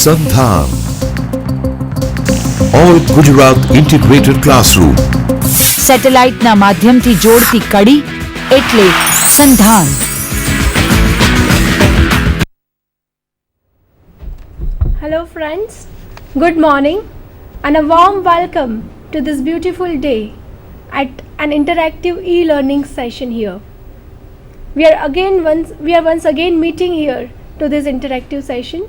SANDHAN, All Gujarat Integrated Classroom. સેટેલાઇટના માધ્યમથી જોડતી કડી એટલે સંધાન. Hello friends, good morning and a warm welcome to this beautiful day at an interactive e-learning session here. We are once again meeting here to this interactive session.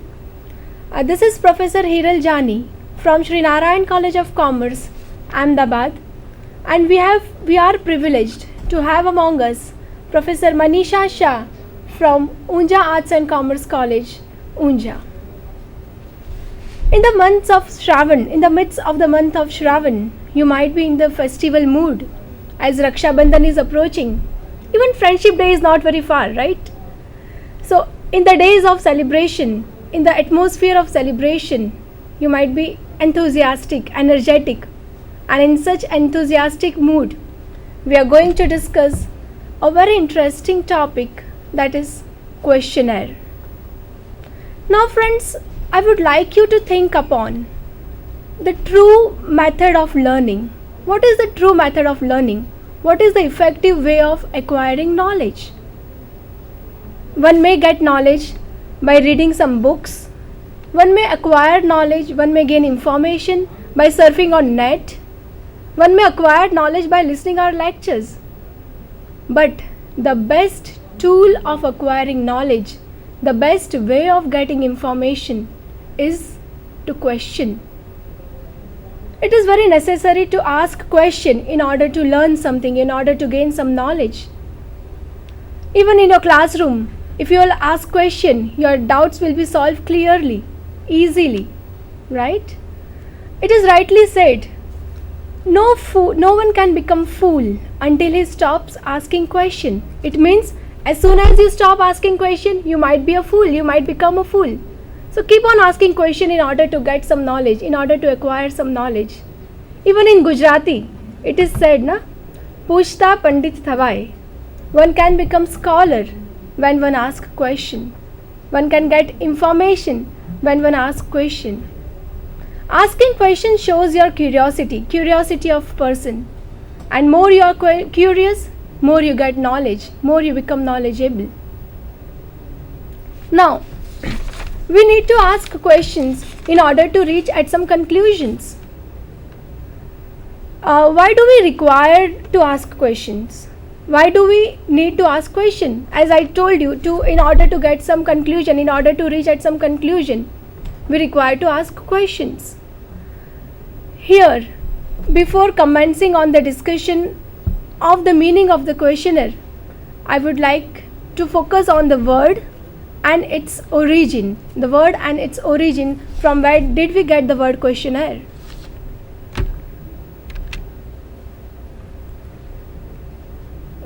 This is Professor Hiral Jani from Sri Narayan College of Commerce, Ahmedabad, and we are privileged to have among us Professor Manisha Shah from Unja Arts and Commerce College, Unja. In the midst of the month of Shravan, you might be in the festival mood as Raksha Bandhan is approaching. Even Friendship Day is not very far, right? So, in the days of celebration, in the atmosphere of celebration, you might be enthusiastic, energetic, and in such enthusiastic mood, we are going to discuss a very interesting topic, that is questionnaire. Now, friends, I would like you to think upon the true method of learning. What is the true method of learning? What is the effective way of acquiring knowledge? One may get knowledge by reading some books. One may acquire knowledge, one may gain information by surfing on net. One may acquire knowledge by listening our lectures. But the best tool of acquiring knowledge, the best way of getting information is to question. It is very necessary to ask question in order to learn something, in order to gain some knowledge. Even in your classroom, if you will ask question, your doubts will be solved clearly, easily, right? It is rightly said, no one can become fool until he stops asking question. It means as soon as you stop asking question, you might be a fool, you might become a fool. So keep on asking question in order to get some knowledge, in order to acquire some knowledge. Even in Gujarati, it is said, na, Pushta Pandit Thawai. One can become scholar when one asks question. One can get information when one asks question. Asking question shows your curiosity of person. And more you are curious, more you get knowledge, more you become knowledgeable. Now, we need to ask questions in order to reach at some conclusions. Why do we require to ask questions? Why do we need to ask question? As I told you, in order to get some conclusion, in order to reach at some conclusion, we require to ask questions. Here, before commencing on the discussion of the meaning of the questionnaire, I would like to focus on the word and its origin. The word and its origin, from where did we get the word questionnaire?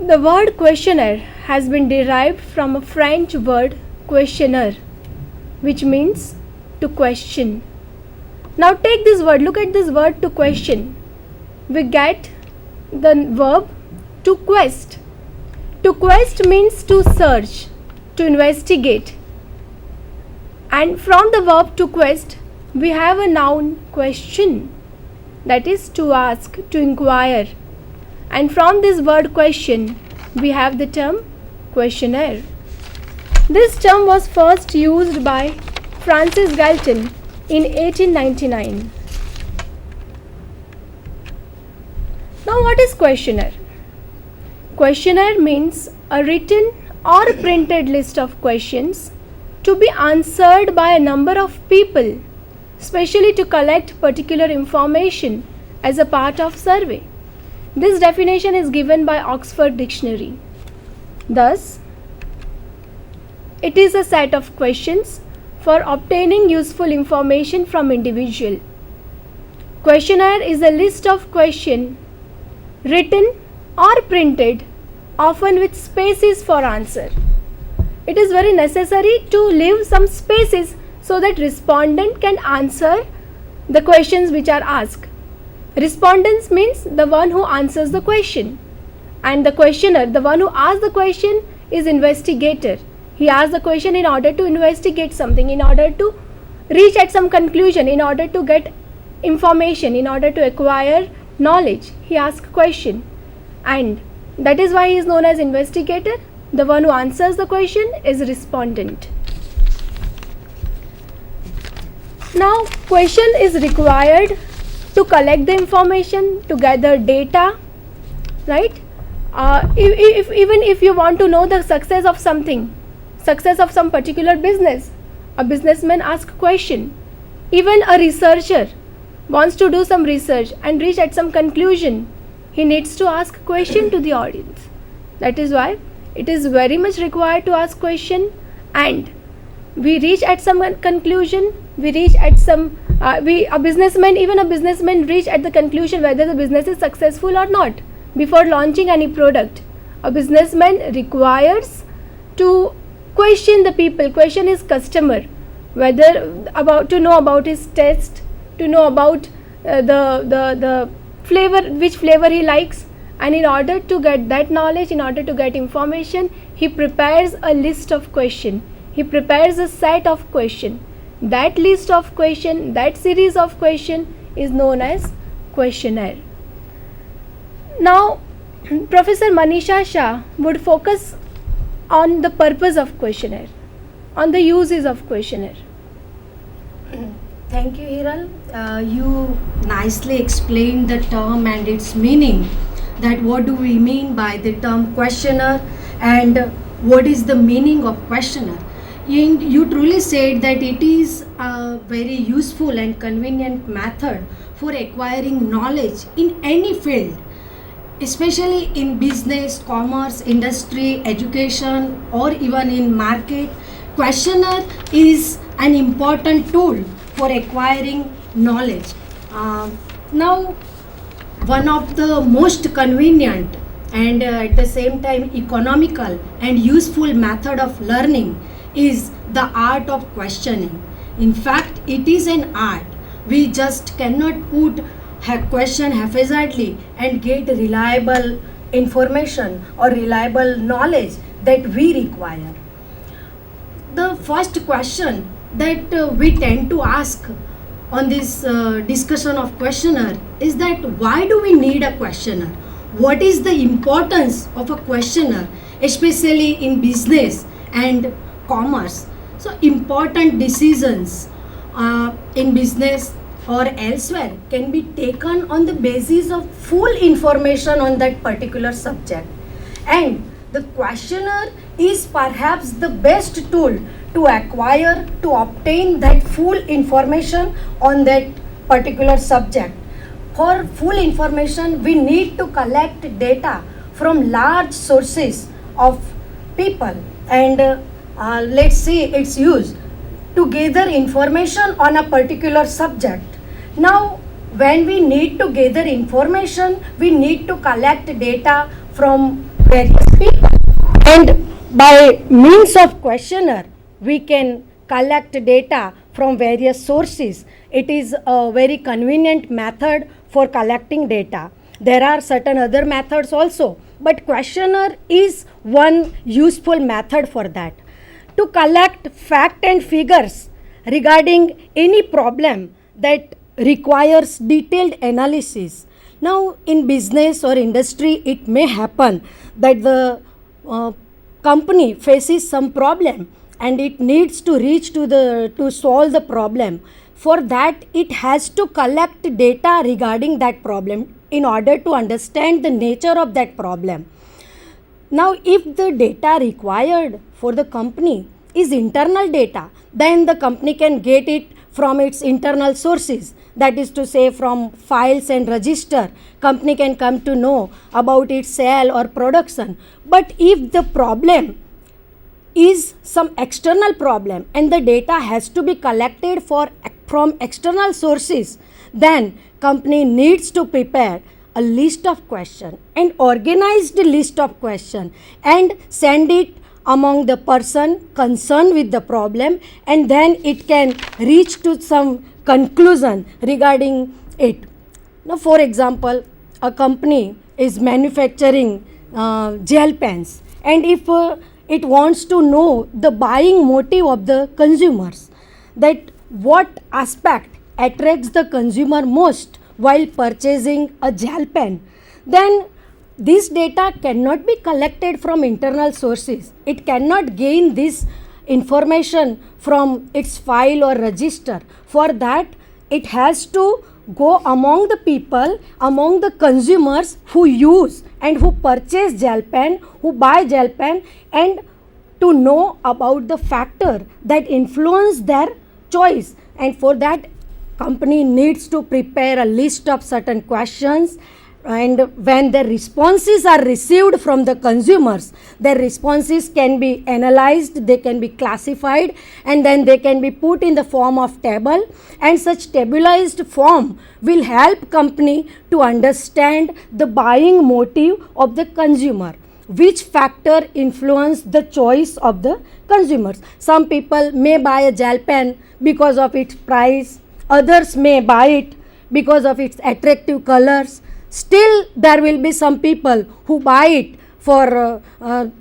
The word questionnaire has been derived from a French word questionnaire, which means to question. Now take this word, look at this word to question. We get the verb to quest. To quest means to search, to investigate, and from the verb to quest we have a noun question, that is to ask, to inquire, and from this word question we have the term questionnaire. This term was first used by Francis Galton in 1899. Now what is questionnaire? Questionnaire means a written or printed list of questions to be answered by a number of people, specially to collect particular information as a part of survey. This definition is given by Oxford Dictionary. Thus, it is a set of questions for obtaining useful information from individual. Questionnaire is a list of questions written or printed, often with spaces for answer. It is very necessary to leave some spaces so that respondent can answer the questions which are asked. Respondents means the one who answers the question, and the questioner, the one who asks the question, is investigator. He asks the question in order to investigate something, in order to reach at some conclusion, in order to get information, in order to acquire knowledge, he asks question, and that is why he is known as investigator. The one who answers the question is respondent. Now, question is required to collect the information, to gather data, right? Even if you want to know the success of something, success of some particular business, a businessman asks question. Even a researcher wants to do some research and reach at some conclusion, he needs to ask question to the audience. That is why it is very much required to ask question, and we reach at some conclusion, we reach at some a businessman reach at the conclusion whether the business is successful or not before launching any product. A businessman requires to question the people, question his customer, to know about his taste, to know about the flavor, which flavor he likes, and in order to get that knowledge, in order to get information, he prepares a list of question. He prepares a set of question. That list of question, that series of question is known as questionnaire. Now, Professor Manisha Shah would focus on the purpose of questionnaire, on the uses of questionnaire. Thank you, Hiral. You nicely explained the term and its meaning. That what do we mean by the term questionnaire and what is the meaning of questionnaire? You truly said that it is a very useful and convenient method for acquiring knowledge in any field, especially in business, commerce, industry, education, or even in market. Questionnaire is an important tool for acquiring knowledge. Now, one of the most convenient and at the same time economical and useful method of learning is the art of questioning. In fact, it is an art. We just cannot put a question haphazardly and get reliable information or reliable knowledge that we require. The first question that we tend to ask on this discussion of questionnaire is that why do we need a questionnaire? What is the importance of a questionnaire, especially in business and commerce? So important decisions in business or elsewhere can be taken on the basis of full information on that particular subject, and the questionnaire is perhaps the best tool to acquire, to obtain that full information on that particular subject. For full information, we need to collect data from large sources of people, and let's see its use to gather information on a particular subject. Now, when we need to gather information, we need to collect data from various people, and by means of questionnaire, we can collect data from various sources. It is a very convenient method for collecting data. There are certain other methods also, but questionnaire is one useful method for that. To collect fact and figures regarding any problem that requires detailed analysis. Now, in business or industry, it may happen that the company faces some problem and it needs to reach to solve the problem. For that, it has to collect data regarding that problem in order to understand the nature of that problem. Now, if the data required for the company is internal data, then the company can get it from its internal sources. That is to say, from files and register, company can come to know about its sale or production. But if the problem is some external problem and the data has to be collected from external sources, then company needs to prepare a list of questions, an organized list of questions, and send it among the person concerned with the problem, and then it can reach to some conclusion regarding it. Now, for example, a company is manufacturing gel pens, and if it wants to know the buying motive of the consumers, that what aspect attracts the consumer most while purchasing a gel pen, then this data cannot be collected from internal sources. It cannot gain this information from its file or register. For that, it has to go among the people, among the consumers who use and who purchase gel pen, who buy gel pen, and to know about the factor that influence their choice. And for that, company needs to prepare a list of certain questions, and when the responses are received from the consumers, their responses can be analyzed, they can be classified, and then they can be put in the form of table, and such tabularized form will help company to understand the buying motive of the consumer, which factor influence the choice of the consumers. Some people may buy a gel pen because of its price, others may buy it because of its attractive colors. Still, there will be some people who buy it for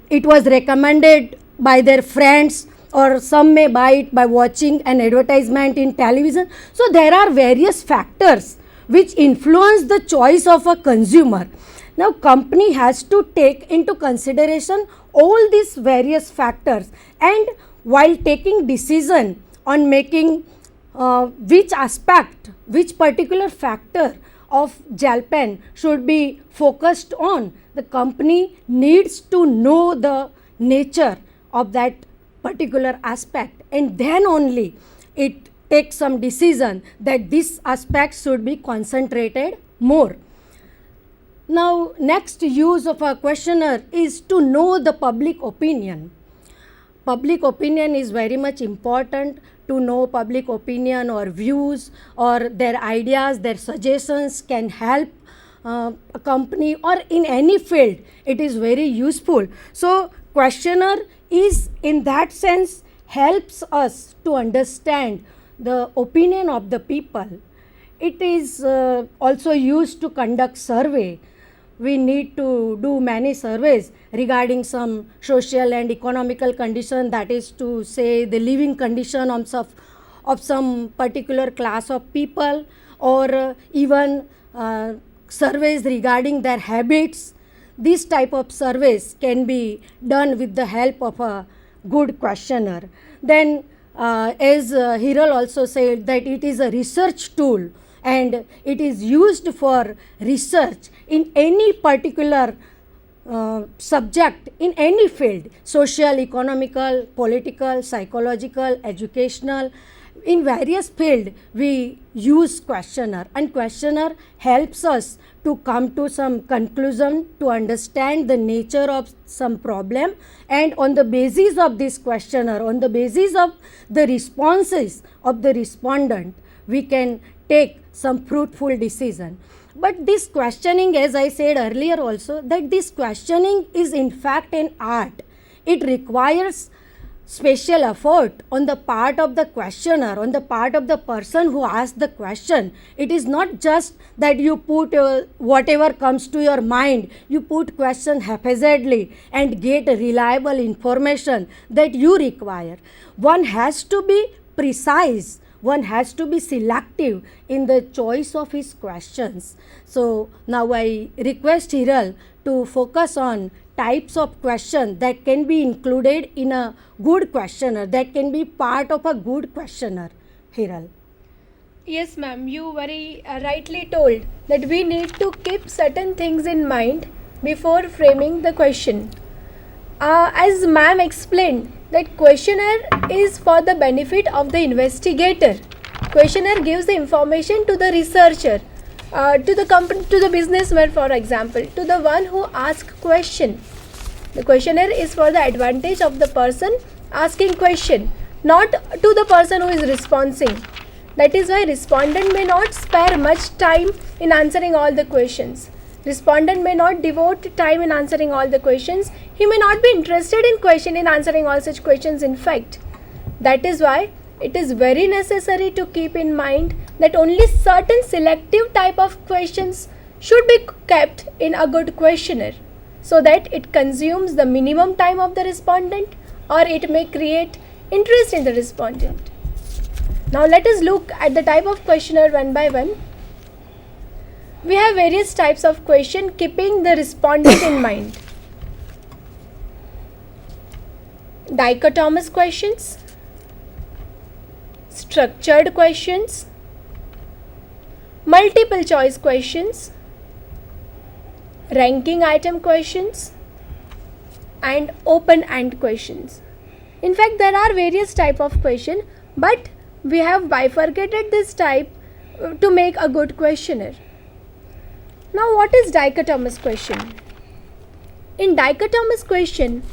it was recommended by their friends, or some may buy it by watching an advertisement in television. So there are various factors which influence the choice of a consumer. Now, company has to take into consideration all these various factors, and while taking decision on making which aspect, which particular factor of gel pen should be focused on, the company needs to know the nature of that particular aspect, and then only it takes some decision that this aspect should be concentrated more. Now, next use of a questionnaire is to know the public opinion. Public opinion is very much important. To know public opinion or views or their ideas, their suggestions can help a company, or in any field it is very useful. So questionnaire is, in that sense, helps us to understand the opinion of the people. It is also used to conduct survey. We need to do many surveys regarding some social and economical condition, that is to say the living condition of some particular class of people, or even surveys regarding their habits. These type of surveys can be done with the help of a good questionnaire. Then as Hiral also said, that it is a research tool, and it is used for research in any particular subject, in any field, social, economical, political, psychological, educational. In various fields we use questionnaire, and questionnaire helps us to come to some conclusion, to understand the nature of some problem, and on the basis of this questionnaire, on the basis of the responses of the respondent, we can take some fruitful decision. But this questioning, as I said earlier also, that this questioning is in fact an art. It requires special effort on the part of the questioner, on the part of the person who asked the question. It is not just that you put whatever comes to your mind, you put question haphazardly and get reliable information that you require. One has to be precise, one has to be selective in the choice of his questions. So now I request Hiral to focus on types of question that can be included in a good questionnaire, that can be part of a good questionnaire. Hiral. Yes, ma'am, you very rightly told that we need to keep certain things in mind before framing the question. As ma'am explained, that questionnaire is for the benefit of the investigator. Questionnaire gives the information to the researcher, to the company, to the businessman, for example, to the one who asks question. The questionnaire is for the advantage of the person asking question, not to the person who is responding. That is why respondent may not spare much time in answering all the questions. Respondent may not devote time in answering all the questions. He may not be interested in answering all such questions, in fact. That is why it is very necessary to keep in mind that only certain selective type of questions should be kept in a good questionnaire, so that it consumes the minimum time of the respondent, or it may create interest in the respondent. Now let us look at the type of questionnaire one by one. We have various types of question keeping the respondent in mind. Dichotomous questions, structured questions, multiple choice questions, ranking item questions, and open-end questions. In fact, there are various type of question, but we have bifurcated this type to make a good questionnaire. Now, what is dichotomous question? In dichotomous question,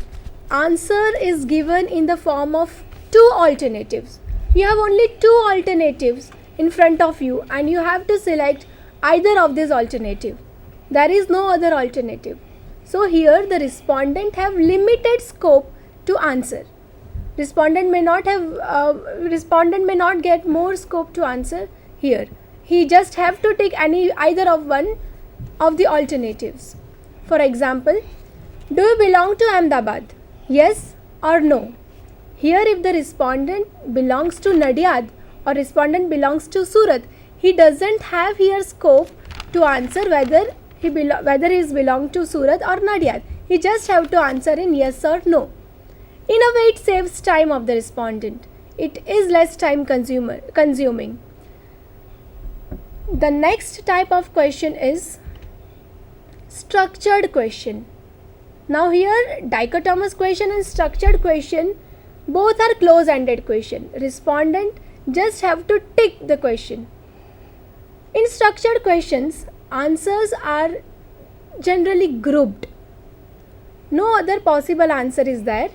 answer is given in the form of two alternatives. You have only two alternatives in front of you and you have to select either of these alternative. There is no other alternative. So here the respondent have limited scope to answer. Respondent may not get more scope to answer here. He just have to take either of one of the alternatives. For example, do you belong to Ahmedabad? Yes or no? Here if the respondent belongs to Nadiad or respondent belongs to Surat, he doesn't have here scope to answer whether he is belong to Surat or Nadiad. He just have to answer in yes or no. In a way, it saves time of the respondent. It is less time consuming. The next type of question is structured question. Now here dichotomous question and structured question both are close-ended question. Respondent just have to tick the question. In structured questions, answers are generally grouped. No other possible answer is there.